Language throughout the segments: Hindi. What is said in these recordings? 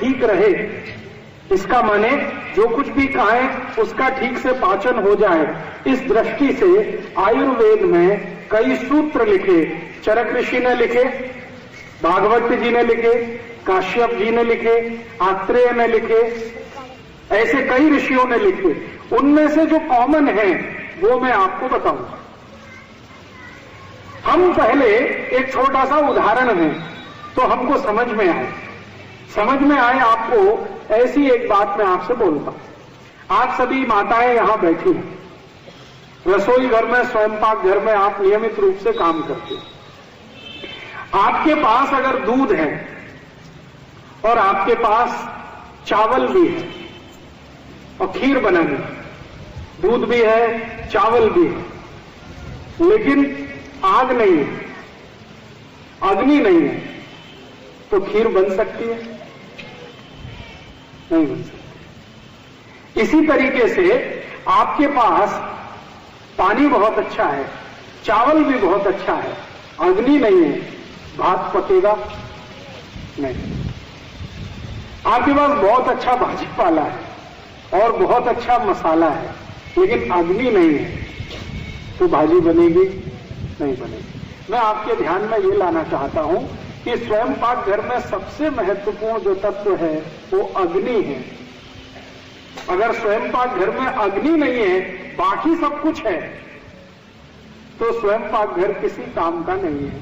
ठीक रहे, इसका माने जो कुछ भी खाएं उसका ठीक से पाचन हो जाए, इस दृष्टि से आयुर्वेद में कई सूत्र लिखे। चरक ऋषि ने लिखे, भागवत जी ने लिखे, काश्यप जी ने लिखे, आत्रेय ने लिखे, ऐसे कई ऋषियों ने लिखे। उनमें से जो कॉमन है वो मैं आपको बताऊंगा। हम पहले एक छोटा सा उदाहरण है तो हमको समझ में आए आपको ऐसी एक बात मैं आपसे बोलता हूं। आप सभी माताएं यहां बैठी हैं, रसोई घर में, स्वयंपाक घर में आप नियमित रूप से काम करते हैं। आपके पास अगर दूध है और आपके पास चावल भी है और खीर बनानी है, दूध भी है, चावल भी है, लेकिन आग नहीं है, अग्नि नहीं है, तो खीर बन सकती है? नहीं बन सकती। इसी तरीके से आपके पास पानी बहुत अच्छा है, चावल भी बहुत अच्छा है, अग्नि नहीं है, भात पकेगा नहीं। आपके पास बहुत अच्छा भाजी पाला है और बहुत अच्छा मसाला है, लेकिन अग्नि नहीं है, तो भाजी बनेगी नहीं बनेगी। मैं आपके ध्यान में ये लाना चाहता हूं कि स्वयंपाक घर में सबसे महत्वपूर्ण जो तत्व है वो अग्नि है। अगर स्वयंपाक घर में अग्नि नहीं है, बाकी सब कुछ है, तो स्वयंपाक घर किसी काम का नहीं है,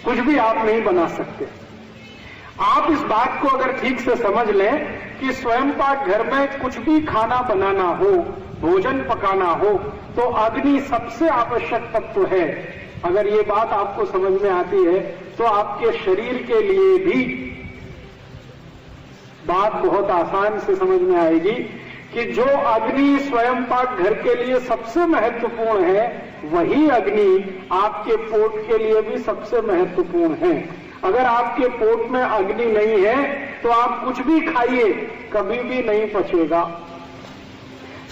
कुछ भी आप नहीं बना सकते। आप इस बात को अगर ठीक से समझ लें कि स्वयंपाक घर में कुछ भी खाना बनाना हो, भोजन पकाना हो, तो अग्नि सबसे आवश्यक तत्व है। अगर ये बात आपको समझ में आती है तो आपके शरीर के लिए भी बात बहुत आसान से समझ में आएगी कि जो अग्नि स्वयंपाक घर के लिए सबसे महत्वपूर्ण है, वही अग्नि आपके पोट के लिए भी सबसे महत्वपूर्ण है। अगर आपके पोट में अग्नि नहीं है तो आप कुछ भी खाइए, कभी भी नहीं पचेगा।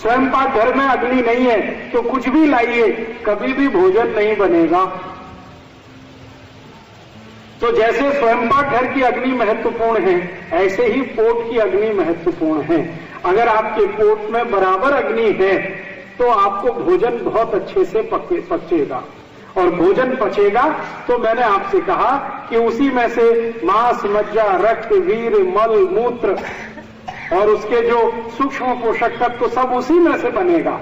स्वयंपाक घर में अग्नि नहीं है तो कुछ भी लाइए, कभी भी भोजन नहीं बनेगा। तो जैसे स्वयंपाक घर की अग्नि महत्वपूर्ण है, ऐसे ही पोट की अग्नि महत्वपूर्ण है। अगर आपके पोट में बराबर अग्नि है तो आपको भोजन बहुत अच्छे से पचेगा, और भोजन पचेगा तो मैंने आपसे कहा कि उसी में से मांस, मज्जा, रक्त, वीर, मल, मूत्र और उसके जो सूक्ष्म पोषक तत्व तो सब उसी में से बनेगा।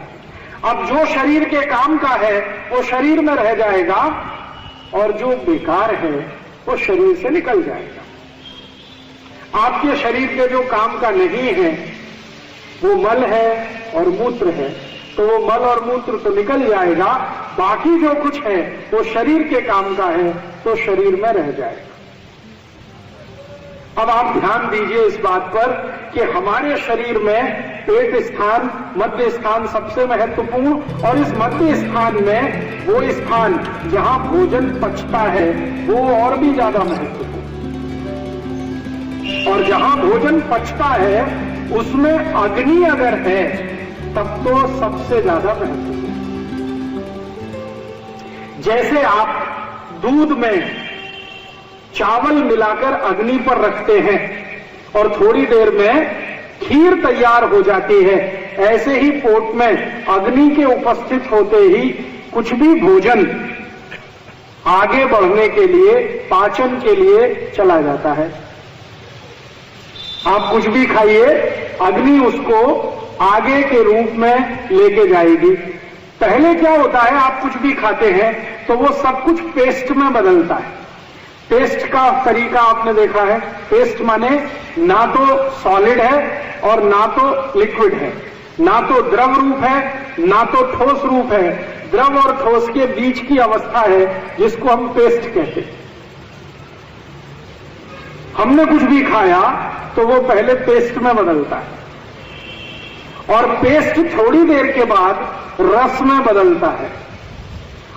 अब जो शरीर के काम का है वो शरीर में रह जाएगा, और जो बेकार है वो शरीर से निकल जाएगा। आपके शरीर के जो काम का नहीं है वो मल है और मूत्र है, तो वो मल और मूत्र तो निकल जाएगा, बाकी जो कुछ है वो शरीर के काम का है तो शरीर में रह जाएगा। अब आप ध्यान दीजिए इस बात पर कि हमारे शरीर में पेट स्थान, मध्य स्थान सबसे महत्वपूर्ण, और इस मध्य स्थान में वो स्थान जहां भोजन पचता है वो और भी ज्यादा महत्वपूर्ण, और जहां भोजन पचता है उसमें अग्नि अगर है तब तो सबसे ज्यादा महत्वपूर्ण। जैसे आप दूध में चावल मिलाकर अग्नि पर रखते हैं और थोड़ी देर में खीर तैयार हो जाती है, ऐसे ही पोट में अग्नि के उपस्थित होते ही कुछ भी भोजन आगे बढ़ने के लिए, पाचन के लिए चला जाता है। आप कुछ भी खाइए, अग्नि उसको आगे के रूप में लेके जाएगी। पहले क्या होता है, आप कुछ भी खाते हैं तो वो सब कुछ पेस्ट में बदलता है। पेस्ट का तरीका आपने देखा है। पेस्ट माने ना तो सॉलिड है और ना तो लिक्विड है, ना तो द्रव रूप है ना तो ठोस रूप है, द्रव और ठोस के बीच की अवस्था है जिसको हम पेस्ट कहते हैं। हमने कुछ भी खाया तो वो पहले पेस्ट में बदलता है, और पेस्ट थोड़ी देर के बाद रस में बदलता है,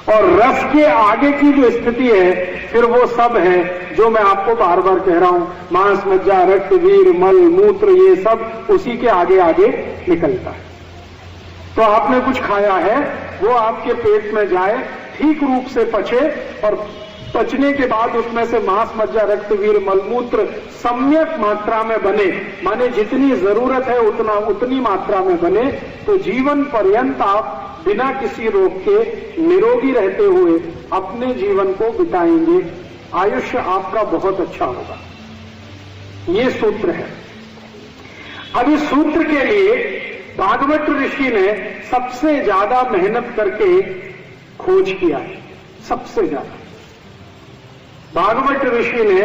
और रस के आगे की जो स्थिति है फिर वो सब है जो मैं आपको बार बार कह रहा हूं, मांस, मज्जा, रक्त, वीर, मल, मूत्र, ये सब उसी के आगे आगे निकलता है। तो आपने कुछ खाया है वो आपके पेट में जाए, ठीक रूप से पचे और पचने के बाद उसमें से मांस, मज्जा, रक्त, वीर, मलमूत्र सम्यक मात्रा में बने, माने जितनी जरूरत है उतनी मात्रा में बने, तो जीवन पर्यंत आप बिना किसी रोग के निरोगी रहते हुए अपने जीवन को बिताएंगे। आयुष्य आपका बहुत अच्छा होगा। ये सूत्र है। अब इस सूत्र के लिए भागवत ऋषि ने सबसे ज्यादा मेहनत करके खोज किया है। सबसे ज्यादा भागवत ऋषि ने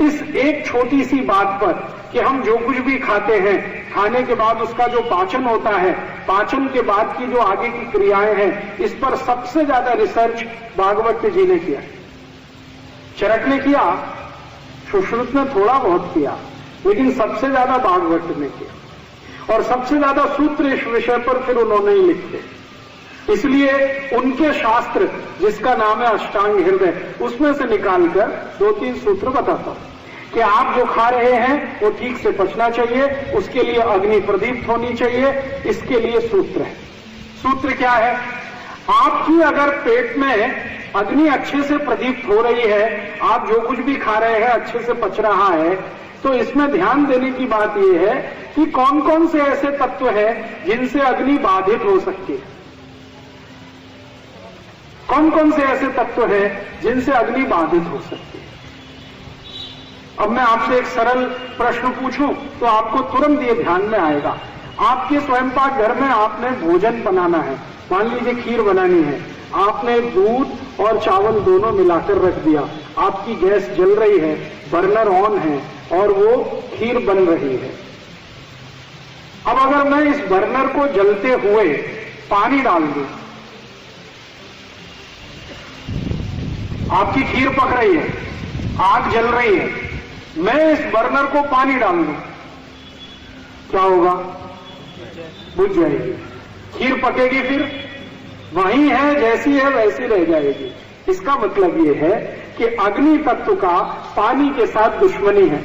इस एक छोटी सी बात पर कि हम जो कुछ भी खाते हैं, खाने के बाद उसका जो पाचन होता है, पाचन के बाद की जो आगे की क्रियाएं हैं, इस पर सबसे ज्यादा रिसर्च भागवत जी ने किया। चरक ने किया, सुश्रुत ने थोड़ा बहुत किया, लेकिन सबसे ज्यादा भागवत ने किया। और सबसे ज्यादा सूत्र इस विषय पर फिर उन्होंने ही लिखे। इसलिए उनके शास्त्र, जिसका नाम है अष्टांग हृदय, उसमें से निकालकर 2-3 सूत्र बताता हूं कि आप जो खा रहे हैं वो ठीक से पचना चाहिए, उसके लिए अग्नि प्रदीप्त होनी चाहिए। इसके लिए सूत्र है। सूत्र क्या है? आपकी अगर पेट में अग्नि अच्छे से प्रदीप्त हो रही है, आप जो कुछ भी खा रहे हैं अच्छे से पच रहा है, तो इसमें ध्यान देने की बात यह है कि कौन कौन से ऐसे तत्व हैं जिनसे अग्नि बाधित हो सकती है। कौन कौन से ऐसे तत्व हैं जिनसे अग्नि बाधित हो सकती है। अब मैं आपसे एक सरल प्रश्न पूछूं तो आपको तुरंत ये ध्यान में आएगा। आपके स्वयंपाक घर में आपने भोजन बनाना है, मान लीजिए खीर बनानी है, आपने दूध और चावल दोनों मिलाकर रख दिया, आपकी गैस जल रही है, बर्नर ऑन है और वो खीर बन रही है। अब अगर मैं इस बर्नर को जलते हुए पानी डाल दूं, आपकी खीर पक रही है, आग जल रही है, मैं इस बर्नर को पानी डाल दूं, क्या होगा? बुझ जाएगी। खीर पकेगी, फिर वही है, जैसी है वैसी रह जाएगी। इसका मतलब यह है कि अग्नि तत्व का पानी के साथ दुश्मनी है।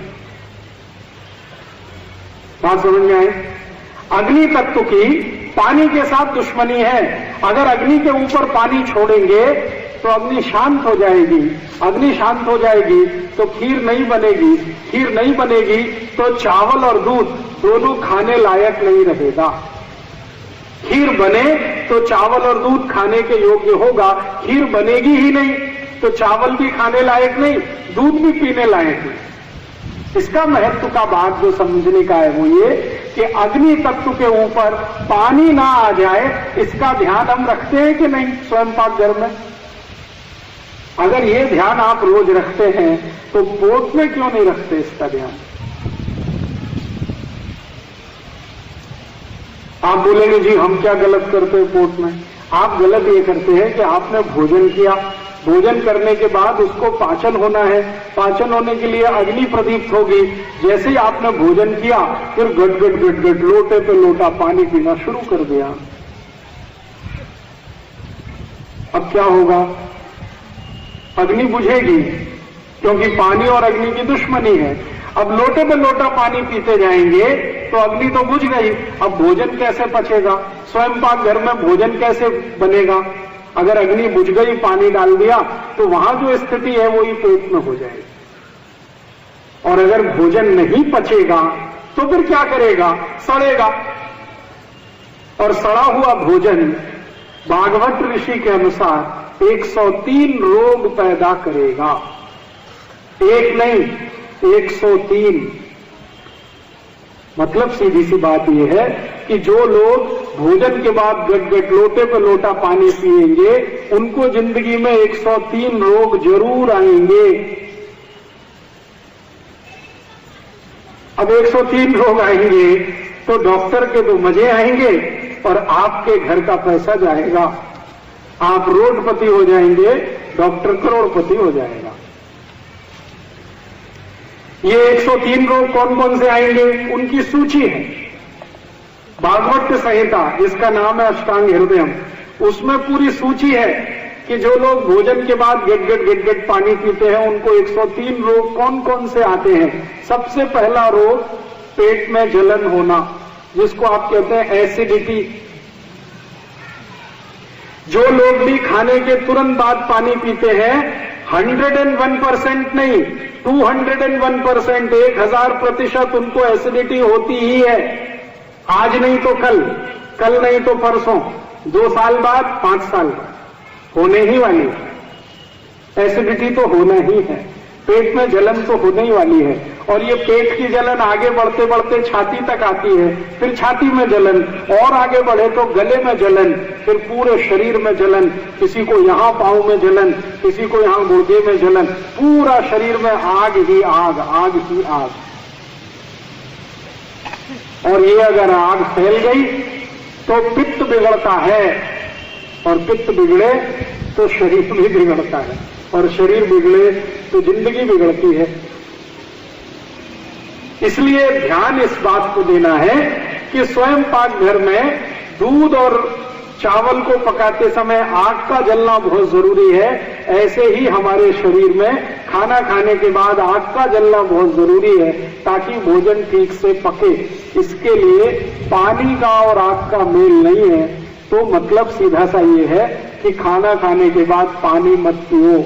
बात समझ में आई? अग्नि तत्व की पानी के साथ दुश्मनी है। अगर अग्नि के ऊपर पानी छोड़ेंगे तो अग्नि शांत हो जाएगी, अग्नि शांत हो जाएगी तो खीर नहीं बनेगी, खीर नहीं बनेगी तो चावल और दूध दोनों खाने लायक नहीं रहेगा। खीर बने तो चावल और दूध खाने के योग्य होगा, खीर बनेगी ही नहीं तो चावल भी खाने लायक नहीं, दूध भी पीने लायक नहीं। इसका महत्व का बात जो समझने का है वो ये कि अग्नि तत्व के ऊपर पानी ना आ जाए, इसका ध्यान हम रखते हैं कि नहीं स्वयंपाक घर में? अगर ये ध्यान आप रोज रखते हैं तो पोट में क्यों नहीं रखते इसका ध्यान? आप बोलेंगे जी हम क्या गलत करते हैं पोट में? आप गलत ये करते हैं कि आपने भोजन किया, भोजन करने के बाद उसको पाचन होना है, पाचन होने के लिए अग्नि प्रदीप्त होगी। जैसे ही आपने भोजन किया फिर गट गट गट गट लोटे पे लोटा पानी पीना शुरू कर दिया। अब क्या होगा? अग्नि बुझेगी, क्योंकि पानी और अग्नि की दुश्मनी है। अब लोटे पे लोटा पानी पीते जाएंगे तो अग्नि तो बुझ गई, अब भोजन कैसे पचेगा? स्वयंपाक घर में भोजन कैसे बनेगा? अगर अग्नि बुझ गई, पानी डाल दिया तो वहां जो स्थिति है वो ही पेट में हो जाएगी। और अगर भोजन नहीं पचेगा तो फिर क्या करेगा? सड़ेगा। और सड़ा हुआ भोजन भागवत ऋषि के अनुसार 103 रोग पैदा करेगा। एक नहीं, 103। मतलब सीधी सी बात यह है कि जो लोग भोजन के बाद गट गट लोटे पे लोटा पानी पिएंगे उनको जिंदगी में 103 रोग जरूर आएंगे। अब 103 रोग आएंगे तो डॉक्टर के तो मजे आएंगे और आपके घर का पैसा जाएगा। आप रोडपति हो जाएंगे, डॉक्टर करोड़पति हो जाएगा। ये 103 रोग कौन कौन से आएंगे उनकी सूची है। भागवत संहिता जिसका नाम है अष्टांग हृदयम, उसमें पूरी सूची है कि जो लोग भोजन के बाद गट गट पानी पीते हैं उनको 103 रोग कौन कौन से आते हैं। सबसे पहला रोग पेट में जलन होना, जिसको आप कहते हैं एसिडिटी। जो लोग भी खाने के तुरंत बाद पानी पीते हैं 101% नहीं, 201%, 1000% उनको एसिडिटी होती ही है। आज नहीं तो कल, कल नहीं तो परसों, 2 साल बाद, 5 साल होने ही वाली। एसिडिटी तो होना ही है, पेट में जलन तो होने ही वाली है। और ये पेट की जलन आगे बढ़ते बढ़ते छाती तक आती है, फिर छाती में जलन, और आगे बढ़े तो गले में जलन, फिर पूरे शरीर में जलन, किसी को यहां पांव में जलन, किसी को यहां गुर्दे में जलन, पूरा शरीर में आग ही आग, आग ही आग। और ये अगर आग फैल गई तो पित्त बिगड़ता है, और पित्त बिगड़े तो शरीर भी बिगड़ता है, और शरीर बिगड़े तो जिंदगी बिगड़ती है। इसलिए ध्यान इस बात को देना है कि स्वयं पाक घर में दूध और चावल को पकाते समय आग का जलना बहुत जरूरी है। ऐसे ही हमारे शरीर में खाना खाने के बाद आग का जलना बहुत जरूरी है, ताकि भोजन ठीक से पके। इसके लिए पानी का और आग का मेल नहीं है, तो मतलब सीधा सा ये है कि खाना खाने के बाद पानी मत पियो।